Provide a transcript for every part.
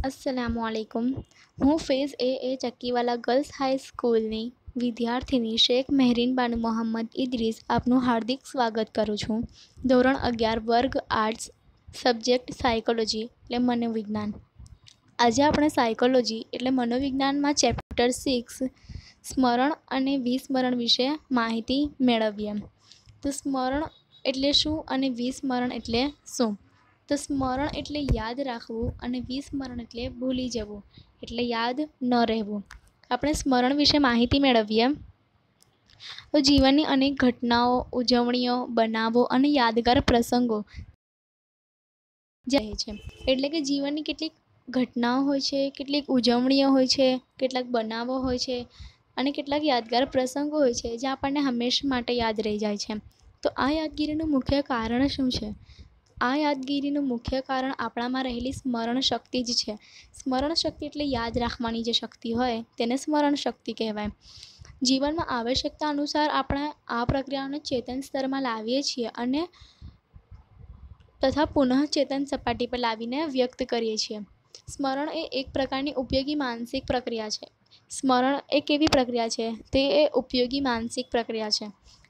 अस्सलामुअलैकुम। હું ફેઝ એ Chakkiwala girls high સ્કૂલની વિદ્યાર્થિની શેખ મહેરીન બાનુ મોહમ્મદ ઇદ્રીસ આપનું હાર્દિક સ્વાગત કરું છું. ધોરણ 11 વર્ગ આર્ટ્સ, સબ્જેક્ટ સાયકોલોજી એટલે મનોવિજ્ઞાન. આજે આપણે સાયકોલોજી એટલે મનોવિજ્ઞાનમાં ચેપ્ટર 6 સ્મરણ અને વિસ્મરણ વિશે માહિતી મેળવીએ. તો સ્મરણ એટલે શું અને વિસ્મરણ એટલે શું? તો સ્મરણ એટલે યાદ રાખવું અને વિસ્મરણ એટલે ભૂલી જવું, એટલે યાદ ન રહેવું. આપણે સ્મરણ વિશે માહિતી મેળવીએ. તો જીવનની અનેક ઘટનાઓ, ઉજવણીઓ, બનાવો અને યાદગાર પ્રસંગો જાય છે. એટલે કે જીવનની કેટલીક ઘટનાઓ હોય છે, કેટલીક ઉજવણીઓ હોય છે, કેટલાક બનાવો હોય છે અને કેટલાક યાદગાર પ્રસંગો હોય છે જે આપણને હંમેશા માટે યાદ રહી જાય છે. તો આ યાદગીરીનું મુખ્ય કારણ શું છે? આ યાદગીરીનું મુખ્ય કારણ આપણામાં રહેલી સ્મરણ શક્તિ જ છે. સ્મરણ શક્તિ એટલે યાદ રાખવાની જે શક્તિ હોય તેને સ્મરણ શક્તિ કહેવાય. જીવનમાં આવશ્યકતા અનુસાર આપણે આ પ્રક્રિયાને ચેતન સ્તરમાં લાવીએ છીએ અને તથા પુનઃચેતન સપાટી પર લાવીને વ્યક્ત કરીએ છીએ. સ્મરણ એ એક પ્રકારની ઉપયોગી માનસિક પ્રક્રિયા છે. સ્મરણ એક એવી પ્રક્રિયા છે તે ઉપયોગી માનસિક પ્રક્રિયા છે.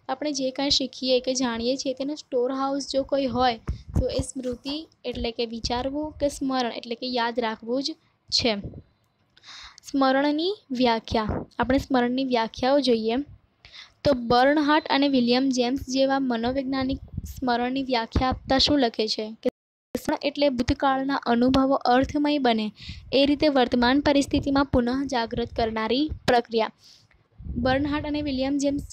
આપણે જે કાંઈ શીખીએ કે જાણીએ છીએ તેનો સ્ટોર હાઉસ જો કોઈ હોય તો એ સ્મૃતિ એટલે કે વિચારવું કે સ્મરણ એટલે કે યાદ રાખવું જ છે. સ્મરણની વ્યાખ્યા. આપણે સ્મરણની વ્યાખ્યાઓ જોઈએ તો બર્નહાર્ટ અને વિલિયમ જેમ્સ જેવા મનોવૈજ્ઞાનિક સ્મરણની વ્યાખ્યા આપતા શું લખે છે કે સ્મરણ એટલે ભૂતકાળના અનુભવો અર્થમય બને એ રીતે વર્તમાન પરિસ્થિતિમાં પુનઃ જાગૃત કરનારી પ્રક્રિયા. બર્નહાર્ટ અને વિલિયમ જેમ્સ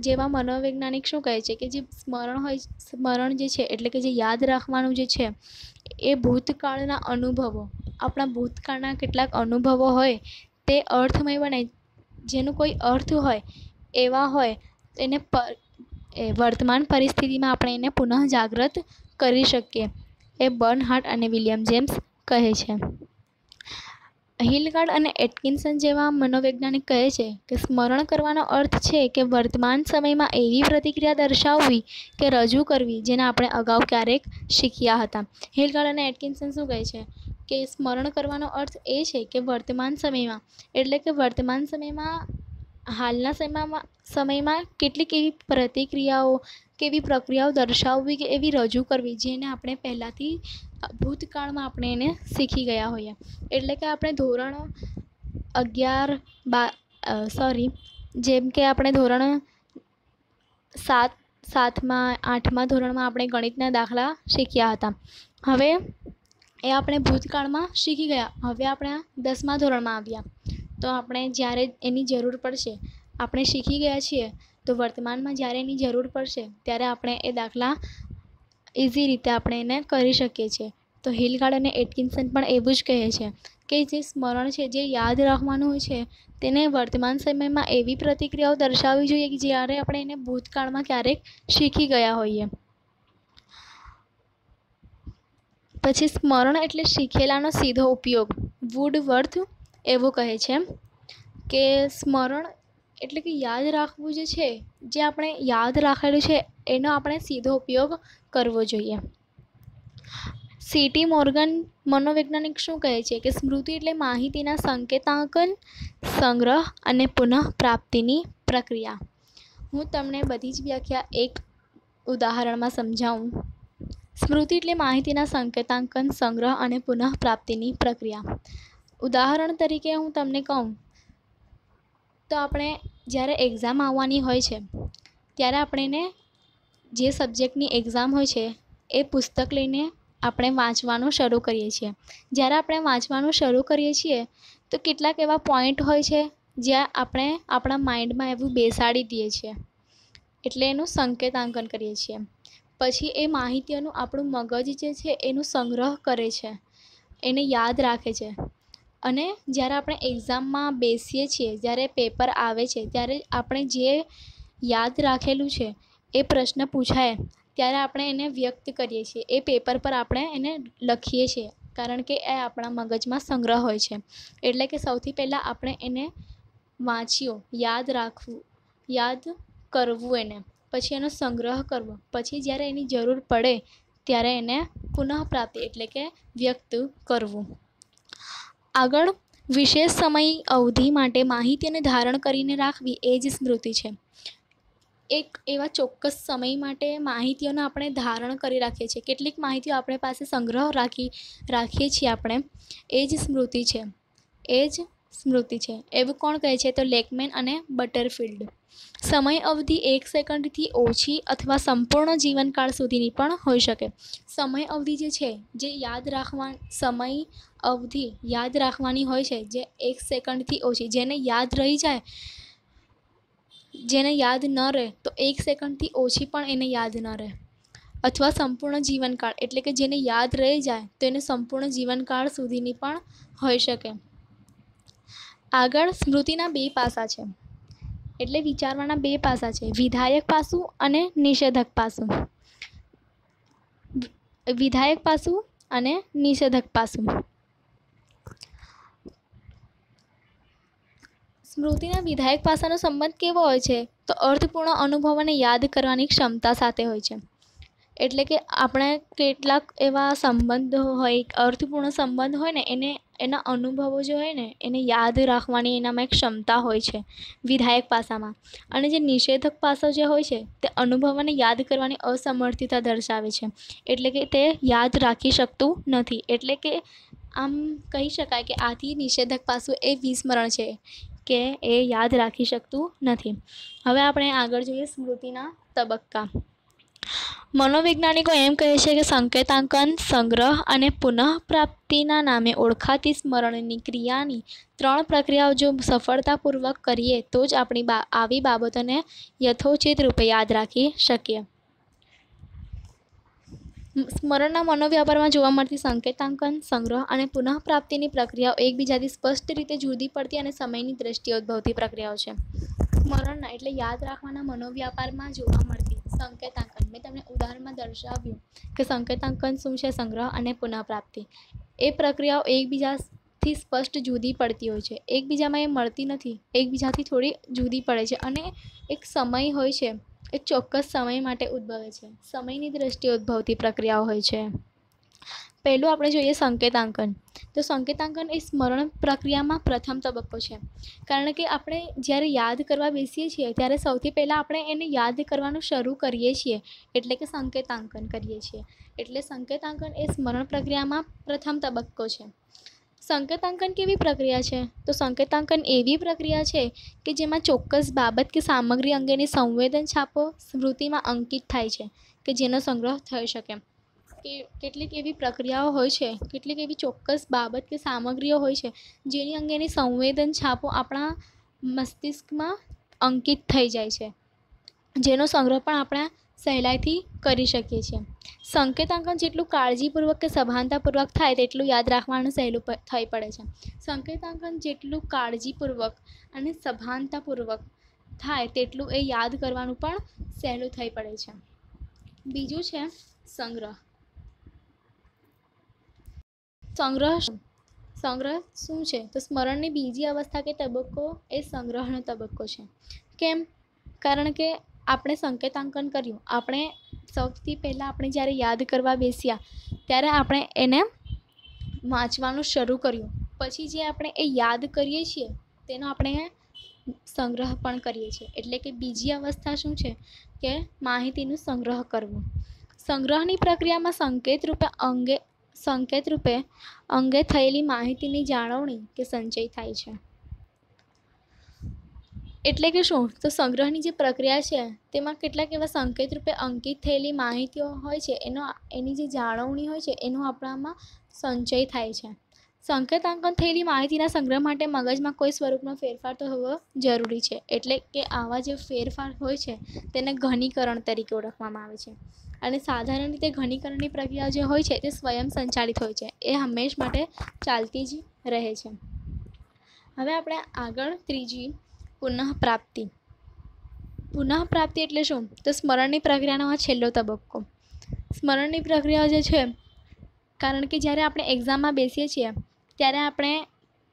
જેવા મનોવૈજ્ઞાનિક શું કહે છે કે જે સ્મરણ જે છે એટલે કે જે યાદ રાખવાનું જે છે એ ભૂતકાળના અનુભવો, આપણા ભૂતકાળના કેટલાક અનુભવો હોય તે અર્થમય બને, જેનો કોઈ અર્થ હોય એવા હોય એને વર્તમાન પરિસ્થિતિમાં આપણે એને પુનઃ જાગૃત કરી શકીએ, એ બર્નહાર્ટ અને વિલિયમ જેમ્સ કહે છે. હિલગાર્ડ અને એટકિન્સન જેવા મનોવૈજ્ઞાનિક કહે છે કે સ્મરણ કરવાનો અર્થ છે કે વર્તમાન સમયમાં એવી પ્રતિક્રિયા દર્શાવવી કે રજૂ કરવી જેને આપણે અગાઉ ક્યારેક શીખ્યા હતા. હિલગાર્ડ અને એટકિન્સન શું કહે છે કે સ્મરણ કરવાનો અર્થ એ છે કે વર્તમાન સમયમાં એટલે કે વર્તમાન સમયમાં હાલના સમયમાં કેટલીક એવી પ્રતિક્રિયાઓ કે એવી પ્રક્રિયાઓ દર્શાવવી કે એવી રજૂ કરવી જેને આપણે પહેલાંથી ભૂતકાળમાં આપણે એને શીખી ગયા હોઈએ. એટલે કે આપણે ધોરણ 8મા ધોરણમાં 8મા ધોરણમાં આપણે ગણિતના દાખલા શીખ્યા હતા. હવે એ આપણે ભૂતકાળમાં શીખી ગયા. હવે આપણે 10મા ધોરણમાં આવ્યા તો આપણે જ્યારે એની જરૂર પડશે, આપણે શીખી ગયા છીએ તો વર્તમાનમાં જ્યારે એની જરૂર પડશે ત્યારે આપણે એ દાખલા ઇઝી રીતે આપણે એને કરી શકીએ છીએ. તો હિલગાર્ડ અને એટકિન્સન પણ એવું જ કહે છે કે જે સ્મરણ છે, જે યાદ રાખવાનું હોય છે તેને વર્તમાન સમયમાં એવી પ્રતિક્રિયાઓ દર્શાવવી જોઈએ કે જ્યારે આપણે એને ભૂતકાળમાં ક્યારેક શીખી ગયા હોઈએ. પછી સ્મરણ એટલે શીખેલાનો સીધો ઉપયોગ. વુડવર્થ એવું કહે છે કે સ્મરણ એટલે કે યાદ રાખવું જે છે, જે આપણે યાદ રાખેલું છે એનો આપણે સીધો ઉપયોગ કરવો જોઈએ. સી.ટી. મોર્ગન મનોવૈજ્ઞાનિક શું કહે છે કે સ્મૃતિ એટલે માહિતીના સંકેતાંકન, સંગ્રહ અને પુનઃપ્રાપ્તિની પ્રક્રિયા. હું તમને બધી જ વ્યાખ્યા એક ઉદાહરણમાં સમજાવું. સ્મૃતિ એટલે માહિતીના સંકેતાંકન, સંગ્રહ અને પુનઃપ્રાપ્તિની પ્રક્રિયા. ઉદાહરણ તરીકે હું તમને કહું તો આપણે જ્યારે એક્ઝામ આવવાની હોય છે ત્યારે આપણે એને જે સબ્જેક્ટની એક્ઝામ હોય છે એ પુસ્તક લઈને આપણે વાંચવાનું શરૂ કરીએ છીએ. જ્યારે આપણે વાંચવાનું શરૂ કરીએ છીએ તો કેટલાક એવા પોઈન્ટ હોય છે જ્યાં આપણે આપણા માઇન્ડમાં એવું બેસાડી દઈએ છીએ, એટલે એનું સંકેતાંકન કરીએ છીએ. પછી એ માહિતીઓનું આપણું મગજ જે છે એનું સંગ્રહ કરે છે, એને યાદ રાખે છે અને જ્યારે આપણે એક્ઝામમાં બેસીએ છીએ, જ્યારે પેપર આવે છે ત્યારે આપણે જે યાદ રાખેલું છે એ પ્રશ્ન પૂછાય ત્યારે આપણે એને વ્યક્ત કરીએ છીએ, એ પેપર પર આપણે એને લખીએ છીએ કારણ કે એ આપણા મગજમાં સંગ્રહ હોય છે. એટલે કે સૌથી પહેલાં આપણે એને વાંચ્યું, યાદ કરવું એને, પછી એનો સંગ્રહ કરવો, પછી જ્યારે એની જરૂર પડે ત્યારે એને પુનઃપ્રાપ્તિ એટલે કે વ્યક્ત કરવું. આગળ વિશેષ સમય અવધિ માટે માહિતીને ધારણ કરીને રાખવી એ જ સ્મૃતિ છે. એક એવા ચોક્કસ સમય માટે માહિતીઓને આપણે ધારણ કરી રાખીએ છીએ, કેટલીક માહિતીઓ આપણે પાસે સંગ્રહ રાખીએ છીએ આપણે, એ જ સ્મૃતિ છે. એ જ સ્મૃતિ છે. એવું કોણ કહે છે? તો લેકમેન અને બટરફિલ્ડ. સમય અવધિ 1 સેકન્ડથી ઓછી અથવા સંપૂર્ણ જીવનકાળ સુધીની પણ હોઈ શકે. સમય અવધિ જે છે, જે સમય અવધિ યાદ રાખવાની હોય છે, જે 1 સેકન્ડથી ઓછી, જેને યાદ રહી જાય, જેને યાદ ન રહે તો 1 સેકન્ડથી ઓછી પણ એને યાદ ન રહે, અથવા સંપૂર્ણ જીવનકાળ એટલે કે જેને યાદ રહી જાય તો એને સંપૂર્ણ જીવનકાળ સુધીની પણ હોઈ શકે. આગળ સ્મૃતિના 2 પાસા છે, એટલે વિચારવાના 2 પાસા છે, વિધાયક પાસું અને નિષેધક પાસું. વિધાયક પાસું અને નિષેધક પાસું. સ્મૃતિના વિધાયક પાસાનો સંબંધ કેવો હોય છે? તો અર્થપૂર્ણ અનુભવોને યાદ કરવાની ક્ષમતા સાથે હોય છે. એટલે કે આપણે કેટલાક એવા સંબંધો હોય, અર્થપૂર્ણ સંબંધ હોય ને, એના અનુભવો જે હોય ને એને યાદ રાખવાની એનામાં એક ક્ષમતા હોય છે વિધાયક પાસામાં. અને જે નિષેધક પાસો જે હોય છે તે અનુભવોને યાદ કરવાની અસમર્થતા દર્શાવે છે. એટલે કે તે યાદ રાખી શકતું નથી. એટલે કે આમ કહી શકાય કે આથી નિષેધક પાસું એ વિસ્મરણ છે, કે એ યાદ રાખી શકતું નથી. હવે આપણે આગળ જોઈએ સ્મૃતિના તબક્કા. મનોવૈજ્ઞાનિકો એમ કહે છે કે સંકેતાંકન, સંગ્રહ અને પુનઃપ્રાપ્તિના નામે ઓળખાતી સ્મરણની ક્રિયાની 3 પ્રક્રિયાઓ જો સફળતાપૂર્વક કરીએ તો જ આવી બાબતોને યથોચિત રૂપે યાદ રાખી શકીએ. સ્મરણના મનોવ્યાપારમાં જોવા મળતી સંકેતાંકન, સંગ્રહ અને પુનઃપ્રાપ્તિની પ્રક્રિયાઓ એકબીજાથી સ્પષ્ટ રીતે જુદી પડતી અને સમયની દ્રષ્ટિએ ઉદ્ભવતી પ્રક્રિયાઓ છે. સ્મરણના એટલે યાદ રાખવાના મનોવ્યાપારમાં જોવા મળતી સંકેતાંકન, મેં તમને ઉદાહરણમાં દર્શાવ્યું કે સંકેતાંકન શું છે, સંગ્રહ અને પુનઃપ્રાપ્તિ. એ પ્રક્રિયાઓ એકબીજાથી સ્પષ્ટ જુદી પડતી હોય છે. એકબીજામાં એ મળતી નથી, એકબીજાથી થોડી જુદી પડે છે. અને એક સમય હોય છે, એક ચોક્કસ સમય માટે ઉદ્ભવે છે, સમયની દ્રષ્ટિએ ઉદ્ભવતી પ્રક્રિયાઓ હોય છે. પહેલું આપણે જોઈએ સંકેતાંકન. તો સંકેતાંકન એ સ્મરણ પ્રક્રિયામાં પ્રથમ તબક્કો છે. કારણ કે આપણે જ્યારે યાદ કરવા બેસીએ છીએ ત્યારે સૌથી પહેલાં આપણે એને યાદ કરવાનું શરૂ કરીએ છીએ, એટલે કે સંકેતાંકન કરીએ છીએ. એટલે સંકેતાંકન એ સ્મરણ પ્રક્રિયામાં પ્રથમ તબક્કો છે. સંકેતાંકન કેવી પ્રક્રિયા છે? તો સંકેતાંકન એવી પ્રક્રિયા છે કે જેમાં ચોક્કસ બાબત કે સામગ્રી અંગેની સંવેદન છાપો સ્મૃતિમાં અંકિત થાય છે, કે જેનો સંગ્રહ થઈ શકે. કે કેટલીક એવી પ્રક્રિયાઓ હોય છે, કેટલીક એવી ચોક્કસ બાબત કે સામગ્રીઓ હોય છે જેની અંગેની સંવેદન છાપો આપણા મસ્તિષ્કમાં અંકિત થઈ જાય છે, જેનો સંગ્રહ પણ આપણે સહેલાઈથી કરી શકીએ છીએ. સંકેતાંકન જેટલું કાળજીપૂર્વક કે સભાનતાપૂર્વક થાય તેટલું યાદ રાખવાનું સહેલું થઈ પડે છે. સંકેતાંકન જેટલું કાળજીપૂર્વક અને સભાનતાપૂર્વક થાય તેટલું એ યાદ કરવાનું પણ સહેલું થઈ પડે છે. બીજું છે સંગ્રહ. સંગ્રહ શું છે? તો સ્મરણની બીજી અવસ્થા કે તબક્કો એ સંગ્રહનો તબક્કો છે. કેમ? કારણ કે આપણે સંકેતાંકન કર્યું, આપણે સૌથી પહેલાં આપણે જ્યારે યાદ કરવા બેસ્યા ત્યારે આપણે એને વાંચવાનું શરૂ કર્યું. પછી જે આપણે એ યાદ કરીએ છીએ તેનો આપણે સંગ્રહ પણ કરીએ છીએ. એટલે કે બીજી અવસ્થા શું છે કે માહિતીનું સંગ્રહ કરવું. સંગ્રહની પ્રક્રિયામાં સંકેત રૂપે અંગે થયેલી માહિતીની જાળવણી કે સંચય થાય છે. એટલે કે શું? તો સંગ્રહની જે પ્રક્રિયા છે તેમાં કેટલાક એવા સંકેત રૂપે અંકિત થયેલી માહિતીઓ હોય છે, એની જે જાળવણી હોય છે એનો આપણામાં સંચય થાય છે. સંકેતાંકન થયેલી માહિતીના સંગ્રહ માટે મગજમાં કોઈ સ્વરૂપનો ફેરફાર તો હોવો જરૂરી છે. એટલે કે આવા જે ફેરફાર હોય છે તેને ઘનીકરણ તરીકે ઓળખવામાં આવે છે. અને સાધારણ રીતે ઘનીકરણની પ્રક્રિયા જે હોય છે તે સ્વયં સંચાલિત હોય છે, એ હંમેશ માટે ચાલતી જ રહે છે. હવે આપણે આગળ ત્રીજી પુનઃપ્રાપ્તિ. પુનઃપ્રાપ્તિ એટલે શું? તો સ્મરણની પ્રક્રિયાનો આ છેલ્લો તબક્કો. સ્મરણની પ્રક્રિયા જે છે, કારણ કે જ્યારે આપણે એક્ઝામમાં બેસીએ છીએ ત્યારે આપણે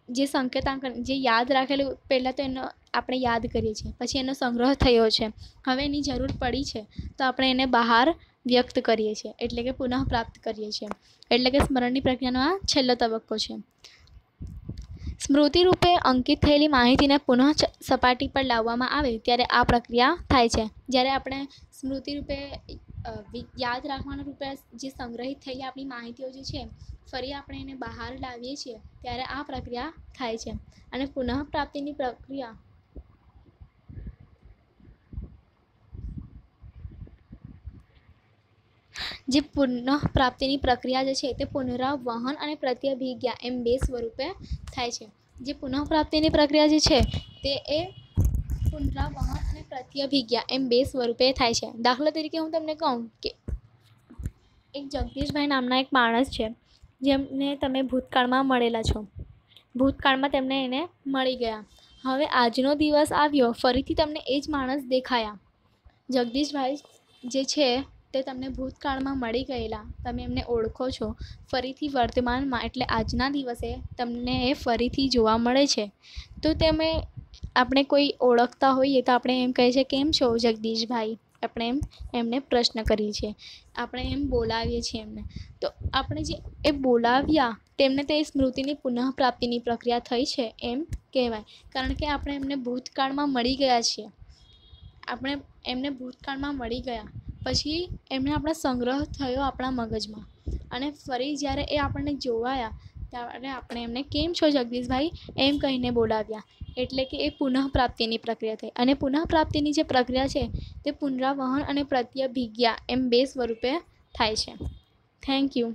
જે સંકેતાંકન જે યાદ રાખેલું પહેલાં તો એનો આપણે યાદ કરીએ છીએ, પછી એનો સંગ્રહ થયો છે, હવે એની જરૂર પડી છે તો આપણે એને બહાર વ્યક્ત કરીએ છીએ, એટલે કે પુનઃપ્રાપ્ત કરીએ છીએ. એટલે કે સ્મરણની પ્રક્રિયાનો આ છેલ્લો તબક્કો છે. સ્મૃતિ રૂપે અંકિત થયેલી માહિતીને પુનઃ સપાટી પર લાવવામાં આવે ત્યારે આ પ્રક્રિયા થાય છે. જ્યારે આપણે સ્મૃતિ રૂપે યાદ રાખવાના રૂપે જે સંગ્રહિત થયેલી આપણી માહિતીઓ જે છે ફરી આપણે એને બહાર લાવીએ છીએ ત્યારે આ પ્રક્રિયા થાય છે. અને પુનઃપ્રાપ્તિની પ્રક્રિયા જે છે તે પુનરાવહન અને પ્રત્યભિજ્ઞા એમ બે સ્વરૂપે થાય છે. જે પુનઃપ્રાપ્તિની પ્રક્રિયા જે છે તે પુનરાવહન અને પ્રત્યભિજ્ઞા એમ બે સ્વરૂપે થાય છે. દાખલા તરીકે હું તમને કહું કે એક જગદીશભાઈ નામના એક માણસ છે જેમને તમે ભૂતકાળમાં મળેલા છો. ભૂતકાળમાં તેમને એને મળી ગયા. હવે આજનો દિવસ આવ્યો, ફરીથી તમને એ જ માણસ દેખાયા. જગદીશભાઈ જે છે તે તમને ભૂતકાળમાં મળી ગયેલા, તમે એમને ઓળખો છો. ફરીથી વર્તમાનમાં એટલે આજના દિવસે તમને એ ફરીથી જોવા મળે છે. તો આપણે કોઈ ઓળખતા હોઈએ તો આપણે એમ કહીએ છીએ, કેમ છો જગદીશભાઈ? આપણે એમને પ્રશ્ન કરીએ છીએ, આપણે એમ બોલાવીએ છીએ એમને. તો આપણે જે એ બોલાવ્યા તેમને તે સ્મૃતિની પુનઃપ્રાપ્તિની પ્રક્રિયા થઈ છે એમ કહેવાય. કારણ કે આપણે એમને ભૂતકાળમાં મળી ગયા છીએ. આપણે એમને ભૂતકાળમાં મળી ગયા પછી એમને આપણો સંગ્રહ થયો આપણા મગજમાં, અને ફરી જ્યારે એ આપણને જોવાયા ત્યારે આપણે એમને કેમ છો જગદીશભાઈ એમ કહીને બોલાવ્યા. એટલે કે એ પુનઃપ્રાપ્તિની પ્રક્રિયા થઈ. અને પુનઃપ્રાપ્તિની જે પ્રક્રિયા છે તે પુનરાવહન અને પ્રત્યભિજ્ઞા એમ બે સ્વરૂપે થાય છે. Thank you.